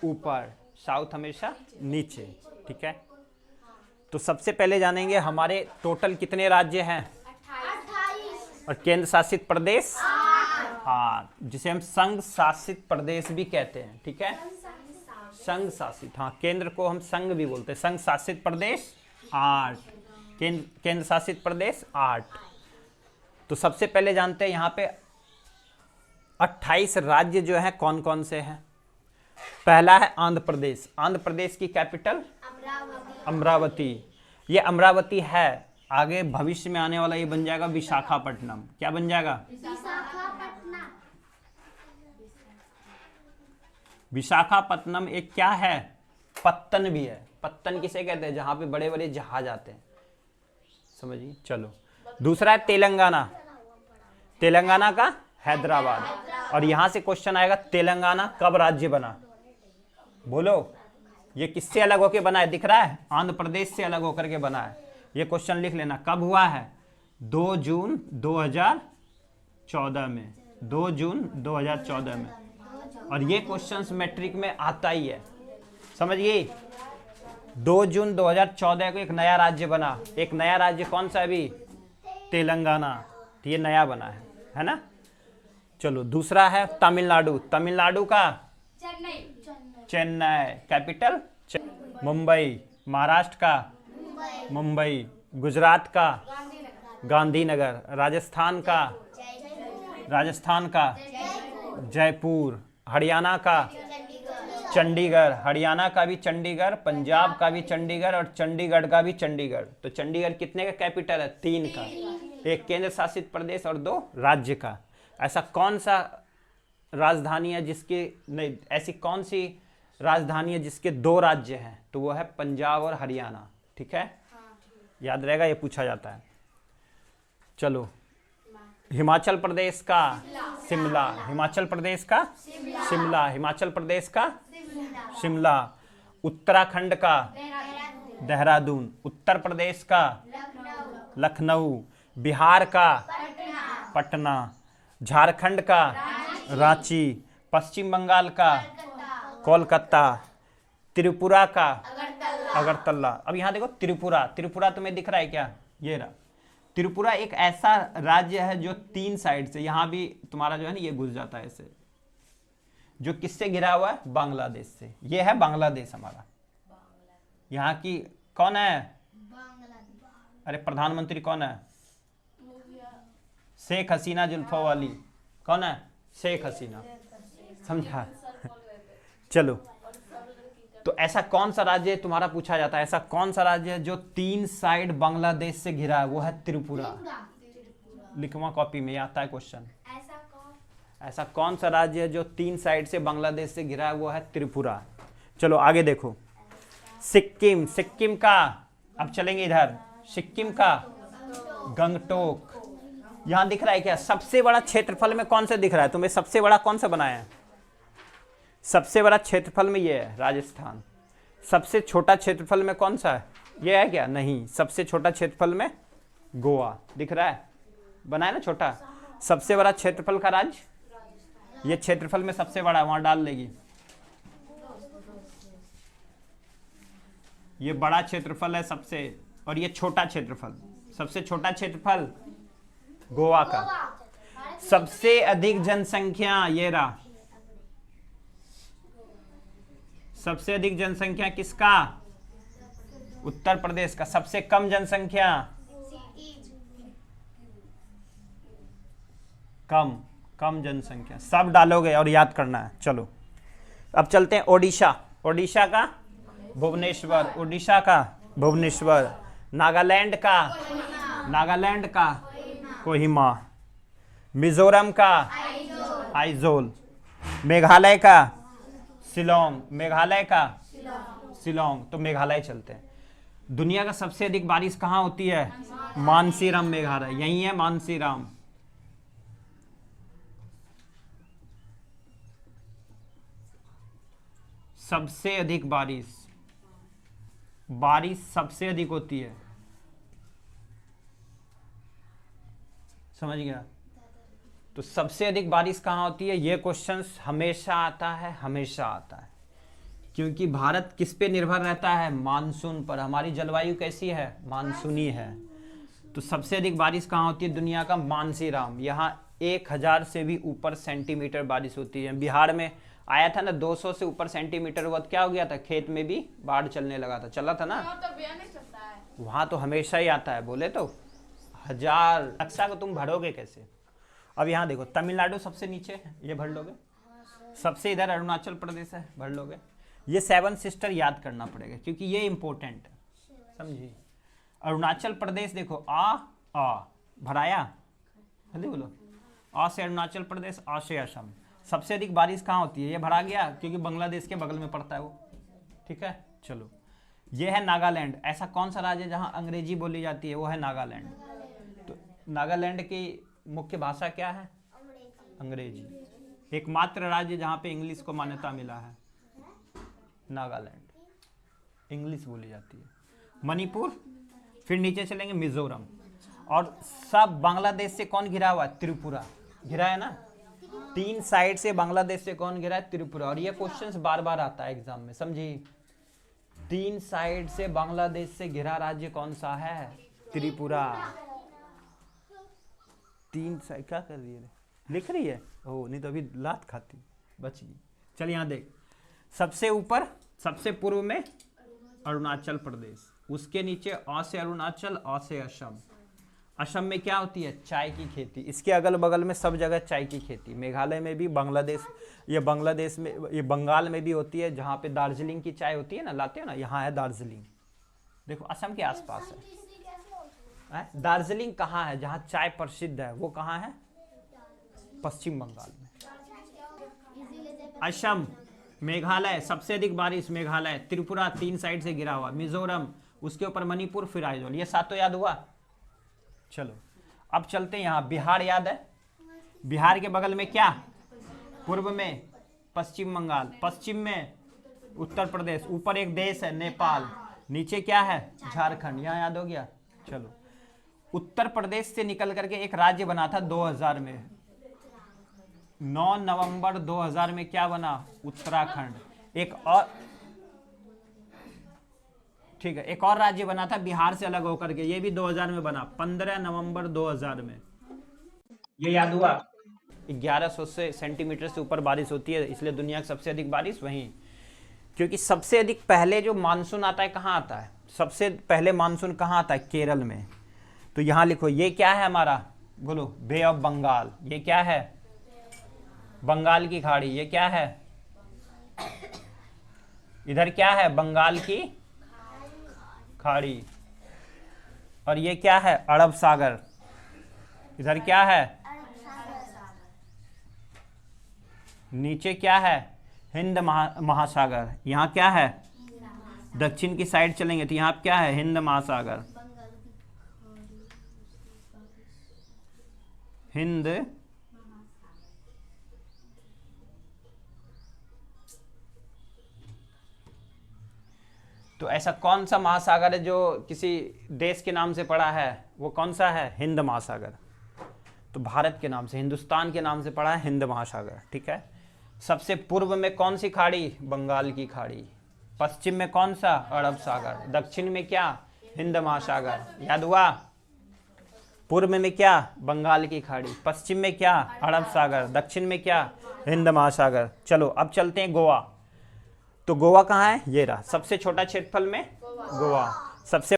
ऊपर, साउथ हमेशा नीचे। ठीक है, तो सबसे पहले जानेंगे हमारे टोटल कितने राज्य हैं 28 और केंद्र शासित प्रदेश। हाँ, जिसे हम संघ शासित प्रदेश भी कहते हैं। ठीक है, संघ शासित, हाँ, केंद्र को हम संघ भी बोलते हैं। संघ शासित प्रदेश 8, केंद्र शासित प्रदेश 8। तो सबसे पहले जानते हैं यहाँ पे 28 राज्य जो हैं कौन कौन से हैं। पहला है आंध्र प्रदेश। आंध्र प्रदेश की कैपिटल अमरावती। ये अमरावती है, आगे भविष्य में आने वाला ये बन जाएगा विशाखापट्टनम। क्या बन जाएगा? विशाखापट्टनम। विशाखापट्टनम एक क्या है? पत्तन भी है। पत्तन किसे कहते हैं? जहां पे बड़े बड़े जहाज आते हैं, समझिए। चलो, दूसरा है तेलंगाना। तेलंगाना का हैदराबाद। और यहां से क्वेश्चन आएगा, तेलंगाना कब राज्य बना? बोलो, ये किससे अलग होकर बना है? दिख रहा है, आंध्र प्रदेश से अलग होकर के बना है। ये क्वेश्चन लिख लेना, कब हुआ है? 2 जून 2014 में। 2 जून 2014 में। और ये क्वेश्चन मैट्रिक में आता ही है, समझिए। 2 जून 2014 को एक नया राज्य बना। एक नया राज्य कौन सा? अभी तेलंगाना। तो ये नया बना है ना। चलो, दूसरा है तमिलनाडु। तमिलनाडु का चेन्नई, कैपिटल मुंबई। महाराष्ट्र का मुंबई। गुजरात का गांधीनगर। राजस्थान का जयपुर। हरियाणा का चंडीगढ़। हरियाणा का भी चंडीगढ़, पंजाब का भी चंडीगढ़ और चंडीगढ़ का भी चंडीगढ़। तो चंडीगढ़ कितने का कैपिटल है? 3 का। एक केंद्र शासित प्रदेश और 2 राज्य का। ऐसा कौन सा राजधानी है जिसके नहीं, ऐसी कौन सी राजधानी है जिसके 2 राज्य हैं? तो वो है पंजाब और हरियाणा। ठीक है, याद रहेगा, ये पूछा जाता है। चलो, हिमाचल प्रदेश का शिमला। हिमाचल प्रदेश का शिमला। हिमाचल प्रदेश का शिमला। उत्तराखंड का देहरादून। उत्तर प्रदेश का लखनऊ। बिहार का पटना। झारखंड का रांची। पश्चिम बंगाल का कोलकाता। त्रिपुरा का अगरतला। अब यहाँ देखो, त्रिपुरा। त्रिपुरा तुम्हें दिख रहा है क्या? ये रहा। त्रिपुरा एक ऐसा राज्य है जो 3 साइड से, यहां भी तुम्हारा जो है ना ये घुस जाता है ऐसे, जो किससे घिरा हुआ है? बांग्लादेश से। ये है बांग्लादेश हमारा। यहाँ की कौन है? अरे प्रधानमंत्री कौन है? शेख हसीना जुल्फों वाली। कौन है? शेख हसीना, समझा? चलो, तो ऐसा कौन सा राज्य है तुम्हारा पूछा जाता है, ऐसा कौन सा राज्य है जो 3 साइड बांग्लादेश से घिरा है? वो है त्रिपुरा। लिखवा कॉपी में, आता है क्वेश्चन। ऐसा कौन सा राज्य है जो 3 साइड से बांग्लादेश से घिरा है? वो है त्रिपुरा। चलो आगे देखो, सिक्किम। सिक्किम का, अब चलेंगे इधर, सिक्किम का गंगटोक। यहां दिख रहा है क्या? सबसे बड़ा क्षेत्रफल में कौन सा दिख रहा है तुम्हें? सबसे बड़ा कौन सा बनाया है? सबसे बड़ा क्षेत्रफल में ये है राजस्थान। सबसे छोटा क्षेत्रफल में कौन सा है? ये है क्या? नहीं, सबसे छोटा क्षेत्रफल में गोवा। दिख रहा है, बनाया ना छोटा। सबसे बड़ा क्षेत्रफल का राज्य, ये क्षेत्रफल में सबसे बड़ा है, वहां डाल लेगी। ये बड़ा क्षेत्रफल है सबसे, और ये छोटा क्षेत्रफल। सबसे छोटा क्षेत्रफल गोवा का। सबसे अधिक जनसंख्या, ये रहा। सबसे अधिक जनसंख्या किसका? उत्तर प्रदेश का। सबसे कम जनसंख्या, कम जनसंख्या। सब डालोगे और याद करना है। चलो, अब चलते हैं ओडिशा। ओडिशा का भुवनेश्वर। ओडिशा का भुवनेश्वर। नागालैंड का कोहिमा। मिजोरम का आइजोल। मेघालय का शिलोंग। मेघालय का शिलोंग। तो मेघालय चलते हैं। दुनिया का सबसे अधिक बारिश कहाँ होती है? मानसीराम मेघालय। यही है मानसीराम। सबसे अधिक बारिश सबसे अधिक होती है, समझ गया? तो सबसे अधिक बारिश कहाँ होती है? ये क्वेश्चन हमेशा आता है, हमेशा आता है। क्योंकि भारत किस पे निर्भर रहता है? मानसून पर। हमारी जलवायु कैसी है? मानसूनी है। तो सबसे अधिक बारिश कहाँ होती है दुनिया का? मानसीराम। यहाँ 1000 से भी ऊपर सेंटीमीटर बारिश होती है। बिहार में आया था ना 200 से ऊपर सेंटीमीटर हुआ तो क्या हो गया था? खेत में भी बाढ़ चलने लगा था। चला था ना? वहां तो हमेशा ही आता है। बोले तो 1000। नक्शा को तुम भरोगे कैसे? अब यहाँ देखो, तमिलनाडु सबसे नीचे है, ये भर लोगे। सबसे इधर अरुणाचल प्रदेश है, भर लोगे। ये 7 सिस्टर याद करना पड़ेगा क्योंकि ये इंपॉर्टेंट है, समझिए। अरुणाचल प्रदेश देखो, आ भराया, जल्दी बोलो। आ से अरुणाचल प्रदेश, आ से असम। सबसे अधिक बारिश कहाँ होती है? ये भरा गया क्योंकि बांग्लादेश के बगल में पड़ता है वो, ठीक है। चलो, ये है नागालैंड। ऐसा कौन सा राज्य है जहाँ अंग्रेजी बोली जाती है? वो है नागालैंड। तो नागालैंड की मुख्य भाषा क्या है? अंग्रेजी। एकमात्र राज्य जहाँ पे इंग्लिश को मान्यता मिला है, नागालैंड, इंग्लिश बोली जाती है। मणिपुर, फिर नीचे चलेंगे मिजोरम। और सब बांग्लादेश से कौन घिरा हुआ है? त्रिपुरा घिरा है ना। 3 साइड से बांग्लादेश से कौन घिरा है? त्रिपुरा। और ये क्वेश्चंस बार बार आता है एग्जाम में, समझिए। 3 साइड से बांग्लादेश से घिरा राज्य कौन सा है? त्रिपुरा। 3 साइड क्या कर रही है? लिख रही है? ओ नहीं तो अभी लात खाती, बच गई। चल यहाँ देख, सबसे ऊपर सबसे पूर्व में अरुणाचल प्रदेश, उसके नीचे आ से अरुणाचल, आ से असम। असम में क्या होती है? चाय की खेती। इसके अगल बगल में सब जगह चाय की खेती। मेघालय में भी, बांग्लादेश में, ये बंगाल में भी होती है, जहाँ पे दार्जिलिंग की चाय होती है ना, लाते हो ना, यहाँ है दार्जिलिंग। देखो असम के आसपास है। दार्जिलिंग कहाँ है जहाँ चाय प्रसिद्ध है? वो कहाँ है? पश्चिम बंगाल में। असम, मेघालय, सबसे अधिक बारिश मेघालय, त्रिपुरा 3 साइड से गिरा हुआ, मिजोरम, उसके ऊपर मणिपुर, फिर आइजोल। ये 7 याद हुआ। चलो अब चलते हैं यहाँ। बिहार याद है? बिहार के बगल में क्या? पूर्व में पश्चिम बंगाल, पश्चिम में उत्तर प्रदेश, ऊपर एक देश है नेपाल, नीचे क्या है? झारखंड। यहाँ याद हो गया। चलो, उत्तर प्रदेश से निकल करके एक राज्य बना था 2000 में। 9 नवंबर 2000 में क्या बना? उत्तराखंड। एक और, ठीक है, एक और राज्य बना था बिहार से अलग होकर के, ये भी 2000 में बना, 15 नवंबर 2000 में। ये याद हुआ? 1100 सेंटीमीटर से ऊपर बारिश होती है, इसलिए दुनिया की सबसे अधिक बारिश वहीं। क्योंकि सबसे अधिक पहले जो मानसून आता है कहाँ आता है? सबसे पहले मानसून कहाँ आता है? केरल में। तो यहाँ लिखो, ये क्या है हमारा? बोलो, बे ऑफ बंगाल। ये क्या है? बंगाल की खाड़ी। ये क्या है? इधर क्या है? बंगाल की खाड़ी। और ये क्या है? अरब सागर। इधर क्या है? नीचे क्या है? हिंद महासागर। यहाँ क्या है? दक्षिण की साइड चलेंगे तो यहाँ क्या है? हिंद महासागर, हिंद तो ऐसा कौन सा महासागर है जो किसी देश के नाम से पड़ा है? वो कौन सा है? हिंद महासागर। तो भारत के नाम से, हिंदुस्तान के नाम से पड़ा है हिंद महासागर, ठीक है। सबसे पूर्व में कौन सी खाड़ी? बंगाल की खाड़ी। पश्चिम में कौन सा? अरब सागर। दक्षिण में क्या? हिंद महासागर। याद हुआ? पूर्व में क्या? बंगाल की खाड़ी। पश्चिम में क्या? अरब सागर। दक्षिण में क्या? हिंद महासागर। चलो अब चलते हैं गोवा। तो गोवा कहाँ है? ये रहा, सबसे छोटा क्षेत्रफल में गोवा। सबसे